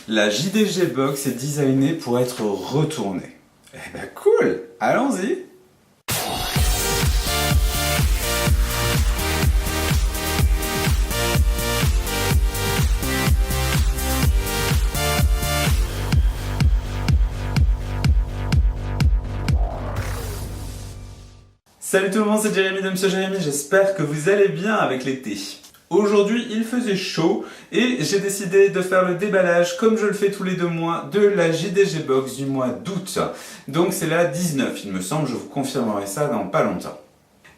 La JDG Box est designée pour être retournée. Eh ben cool, allons-y. Salut tout le monde, c'est Jérémy de Monsieur Jérémy, j'espère que vous allez bien avec l'été. Aujourd'hui, il faisait chaud et j'ai décidé de faire le déballage, comme je le fais tous les 2 mois, de la JDG Box du mois d'août. Donc c'est la 19, il me semble, je vous confirmerai ça dans pas longtemps.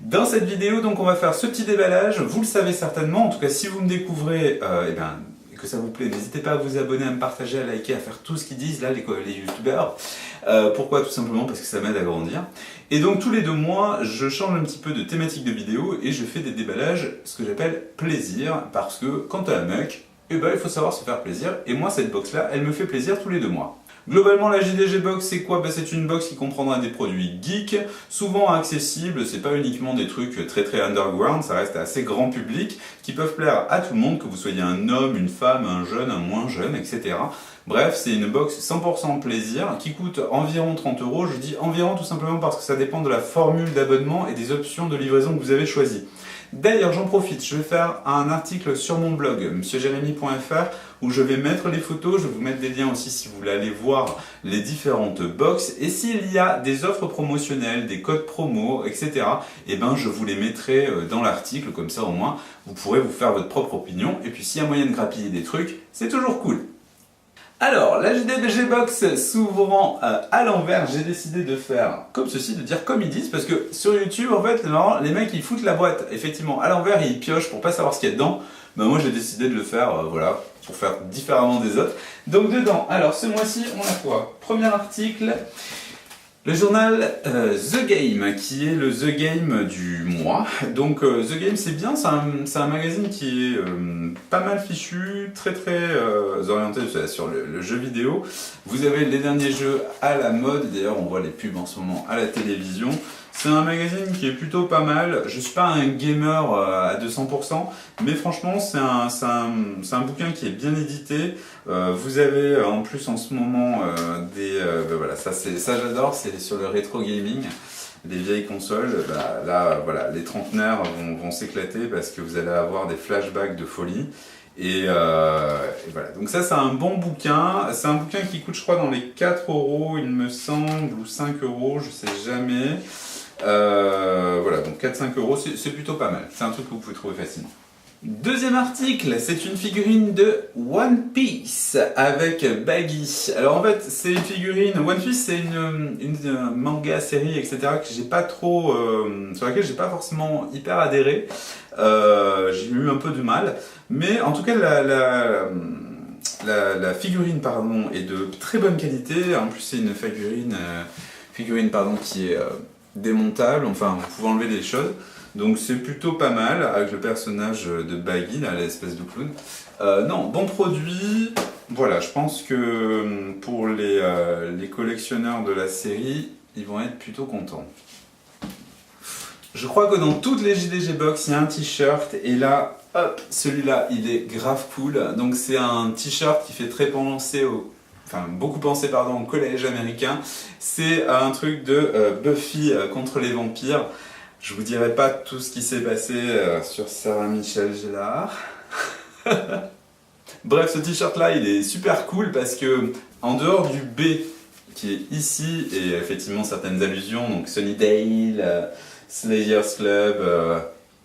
Dans cette vidéo, donc, on va faire ce petit déballage, vous le savez certainement, en tout cas si vous me découvrez, et que ça vous plaît, n'hésitez pas à vous abonner, à me partager, à liker, à faire tout ce qu'ils disent là, les youtubeurs. Pourquoi? Tout simplement parce que ça m'aide à grandir. Et donc tous les 2 mois, je change un petit peu de thématique de vidéo et je fais des déballages, ce que j'appelle plaisir, parce que quand t'as un mec, il faut savoir se faire plaisir, et moi cette box là, elle me fait plaisir tous les 2 mois. Globalement, la JDG Box, c'est quoi? C'est une box qui comprendra des produits geeks, souvent accessibles, c'est pas uniquement des trucs très underground, ça reste assez grand public, qui peuvent plaire à tout le monde, que vous soyez un homme, une femme, un jeune, un moins jeune, etc. Bref, c'est une box 100% plaisir, qui coûte environ 30 €, je dis environ tout simplement parce que ça dépend de la formule d'abonnement et des options de livraison que vous avez choisies. D'ailleurs, j'en profite, je vais faire un article sur mon blog, monsieurjeremy.fr, où je vais mettre les photos, je vais vous mettre des liens aussi si vous voulez aller voir les différentes box. Et s'il y a des offres promotionnelles, des codes promo, etc., je vous les mettrai dans l'article, comme ça au moins, vous pourrez vous faire votre propre opinion. Et puis s'il y a moyen de grappiller des trucs, c'est toujours cool. Alors, la JDG Box s'ouvrant à l'envers, j'ai décidé de faire comme ceci, de dire comme ils disent, parce que sur YouTube, en fait, les mecs, ils foutent la boîte, effectivement, à l'envers, et ils piochent pour pas savoir ce qu'il y a dedans. Moi, j'ai décidé de le faire, voilà, pour faire différemment des autres. Donc, dedans, alors, ce mois-ci, on a quoi? Premier article, le journal The Game, qui est le The Game du mois. Donc The Game, c'est bien, c'est un magazine qui est pas mal fichu, très orienté sur le jeu vidéo. Vous avez les derniers jeux à la mode, d'ailleurs on voit les pubs en ce moment à la télévision. C'est un magazine qui est plutôt pas mal. Je suis pas un gamer à 200%, mais franchement c'est un bouquin qui est bien édité. Vous avez en plus en ce moment voilà, ça j'adore, c'est sur le rétro gaming, les vieilles consoles. Là voilà, les trentenaires vont s'éclater parce que vous allez avoir des flashbacks de folie. Et voilà, donc ça c'est un bon bouquin. C'est un bouquin qui coûte je crois dans les 4 € il me semble, ou 5 €, je sais jamais. Voilà, donc 4-5 €, c'est plutôt pas mal. C'est un truc que vous pouvez trouver facilement. Deuxième article, c'est une figurine de One Piece avec Baggy. Alors en fait, c'est une figurine. One Piece, c'est une manga série, etc. que j'ai pas trop, sur laquelle j'ai pas forcément hyper adhéré. J'ai eu un peu de mal, mais en tout cas la figurine est de très bonne qualité. En plus, c'est une figurine qui est démontable. Enfin, vous pouvez enlever des choses. Donc c'est plutôt pas mal, avec le personnage de Baggy, là, l'espèce de clown. Non, bon produit. Voilà, je pense que pour les collectionneurs de la série, ils vont être plutôt contents. Je crois que dans toutes les JDG Box, il y a un t-shirt, et là, hop, celui-là, il est grave cool. Donc c'est un t-shirt qui fait très penser beaucoup penser au collège américain. C'est un truc de Buffy contre les vampires. Je vous dirai pas tout ce qui s'est passé sur Sarah Michelle Gellar. Bref, ce t-shirt là, il est super cool parce que en dehors du B qui est ici, et effectivement certaines allusions, donc Sunnydale, Slayers Club,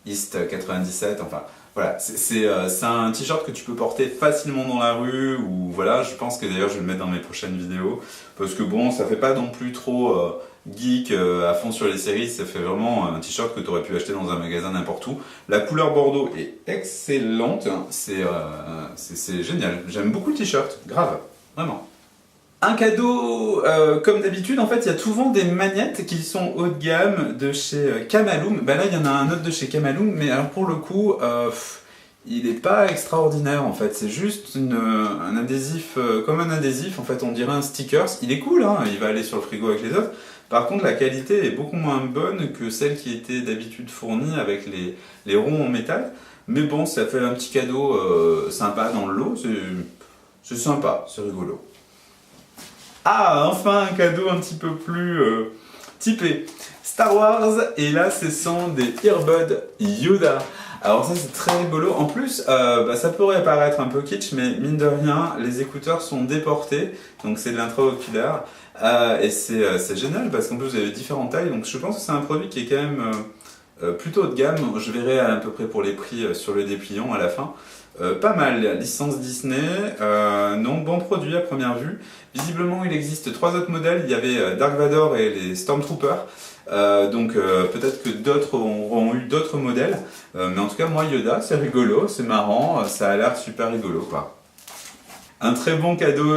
East 97, enfin voilà, c'est un t-shirt que tu peux porter facilement dans la rue, ou voilà, je pense que d'ailleurs je vais le mettre dans mes prochaines vidéos, parce que bon, ça fait pas non plus trop geek à fond sur les séries, ça fait vraiment un t-shirt que tu aurais pu acheter dans un magasin n'importe où. La couleur bordeaux est excellente, c'est génial, j'aime beaucoup le t-shirt, grave, vraiment. Un cadeau, comme d'habitude, en fait, il y a souvent des magnettes qui sont haut de gamme de chez Kamaloum. Là, il y en a un autre de chez Kamaloum, mais alors pour le coup, il n'est pas extraordinaire, en fait. C'est juste un adhésif, comme un adhésif, en fait, on dirait un sticker. Il est cool, hein, il va aller sur le frigo avec les autres. Par contre, la qualité est beaucoup moins bonne que celle qui était d'habitude fournie avec les ronds en métal. Mais bon, ça fait un petit cadeau sympa dans le lot. c'est sympa, c'est rigolo. Ah, enfin un cadeau un petit peu plus typé. Star Wars, et là ce sont des earbuds Yoda. Alors ça c'est très rigolo. En plus, ça pourrait paraître un peu kitsch, mais mine de rien, les écouteurs sont déportés, donc c'est de l'intra-oculaire. Et c'est génial parce qu'en plus vous avez différentes tailles, donc je pense que c'est un produit qui est quand même plutôt haut de gamme. Je verrai à peu près pour les prix sur le dépliant à la fin. Pas mal, licence Disney, non, bon produit à première vue. Visiblement il existe 3 autres modèles, il y avait Dark Vador et les Stormtroopers. Donc peut-être que d'autres auront eu d'autres modèles, mais en tout cas moi Yoda c'est rigolo, c'est marrant, ça a l'air super rigolo quoi. Un très bon cadeau,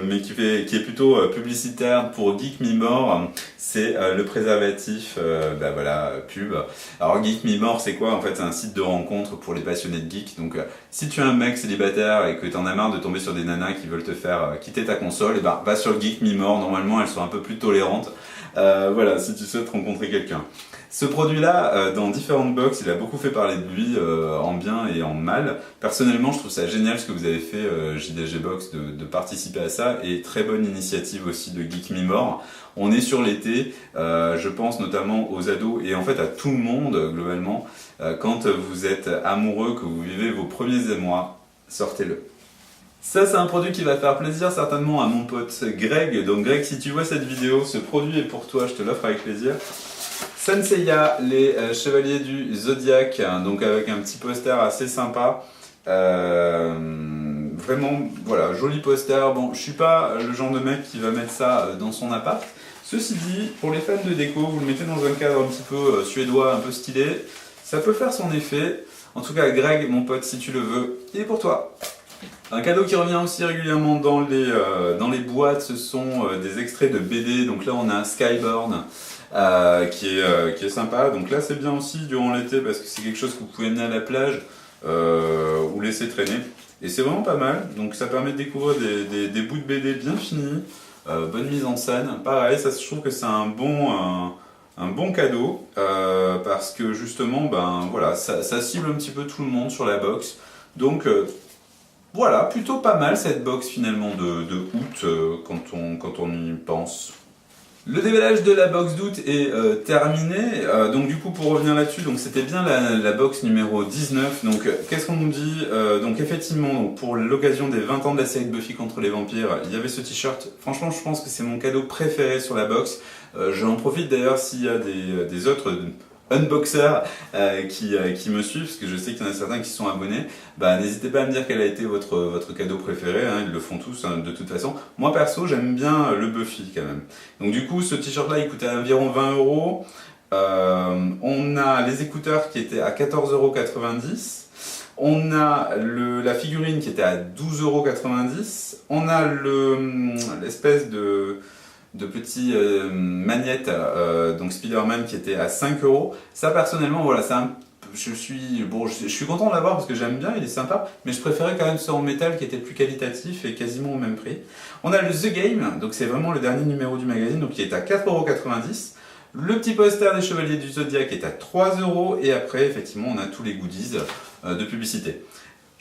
mais qui est plutôt publicitaire pour Geek Me More, c'est le préservatif, voilà, pub. Alors Geek Me More, c'est quoi? En fait, c'est un site de rencontre pour les passionnés de geek. Donc, si tu es un mec célibataire et que t'en as marre de tomber sur des nanas qui veulent te faire quitter ta console, et va sur Geek Me More. Normalement, elles sont un peu plus tolérantes. Voilà, si tu souhaites rencontrer quelqu'un. Ce produit-là, dans différentes box, il a beaucoup fait parler de lui, en bien et en mal. Personnellement, je trouve ça génial ce que vous avez fait, JDG Box, de participer à ça, et très bonne initiative aussi de Geek Me More. On est sur l'été, je pense notamment aux ados, et en fait à tout le monde, globalement. Quand vous êtes amoureux, que vous vivez vos premiers émois, sortez-le. Ça, c'est un produit qui va faire plaisir certainement à mon pote Greg. Donc Greg, si tu vois cette vidéo, ce produit est pour toi, je te l'offre avec plaisir. Senseiya, les chevaliers du Zodiac, donc avec un petit poster assez sympa. Vraiment, voilà, joli poster. Bon, je suis pas le genre de mec qui va mettre ça dans son appart. Ceci dit, pour les fans de déco, vous le mettez dans un cadre un petit peu suédois, un peu stylé. Ça peut faire son effet. En tout cas, Greg, mon pote, si tu le veux, il est pour toi. Un cadeau qui revient aussi régulièrement dans les boîtes, ce sont des extraits de BD. Donc là, on a Skyborn. Qui est sympa. Donc là c'est bien aussi durant l'été parce que c'est quelque chose que vous pouvez amener à la plage ou laisser traîner. Et c'est vraiment pas mal. Donc ça permet de découvrir des bouts de BD bien finis, bonne mise en scène. Pareil, ça je trouve que c'est un bon cadeau parce que justement voilà, ça cible un petit peu tout le monde sur la box. Donc voilà, plutôt pas mal cette box finalement de août quand on y pense. Le déballage de la box d'août est terminé, donc du coup pour revenir là-dessus, donc c'était bien la box numéro 19, donc qu'est-ce qu'on nous dit? Donc effectivement, donc, pour l'occasion des 20 ans de la série de Buffy contre les vampires, il y avait ce t-shirt, franchement je pense que c'est mon cadeau préféré sur la box. J'en profite d'ailleurs s'il y a des autres unboxers qui me suivent, parce que je sais qu'il y en a certains qui sont abonnés, n'hésitez pas à me dire quel a été votre cadeau préféré, hein, ils le font tous de toute façon. Moi perso j'aime bien le Buffy quand même. Donc du coup ce t-shirt là il coûtait environ 20 €. On a les écouteurs qui étaient à 14,90 €. On a la figurine qui était à 12,90 €. On a l'espèce de petits magnettes, donc Spider-Man qui était à 5 €. Ça personnellement, voilà, je suis content de l'avoir parce que j'aime bien, il est sympa, mais je préférais quand même ce en métal qui était plus qualitatif et quasiment au même prix. On a le The Game, donc c'est vraiment le dernier numéro du magazine, donc qui est à 4,90 €. Le petit poster des Chevaliers du Zodiac est à 3 €, et après, effectivement, on a tous les goodies de publicité.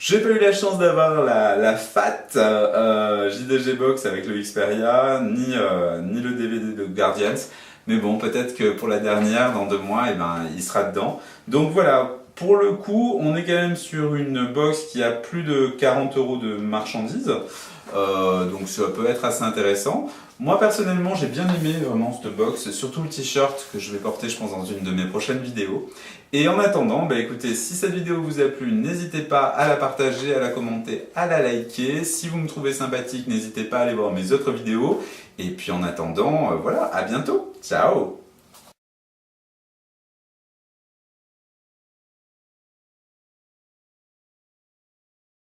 J'ai pas eu la chance d'avoir la FAT JDG Box avec le Xperia, ni le DVD de Guardians. Mais bon, peut-être que pour la dernière, dans 2 mois, il sera dedans. Donc voilà, pour le coup, on est quand même sur une box qui a plus de 40 € de marchandises. Donc ça peut être assez intéressant. Moi personnellement j'ai bien aimé vraiment cette box, surtout le t-shirt que je vais porter je pense dans une de mes prochaines vidéos. Et en attendant, écoutez, si cette vidéo vous a plu, n'hésitez pas à la partager, à la commenter, à la liker. Si vous me trouvez sympathique, n'hésitez pas à aller voir mes autres vidéos. Et puis en attendant, voilà, à bientôt, ciao!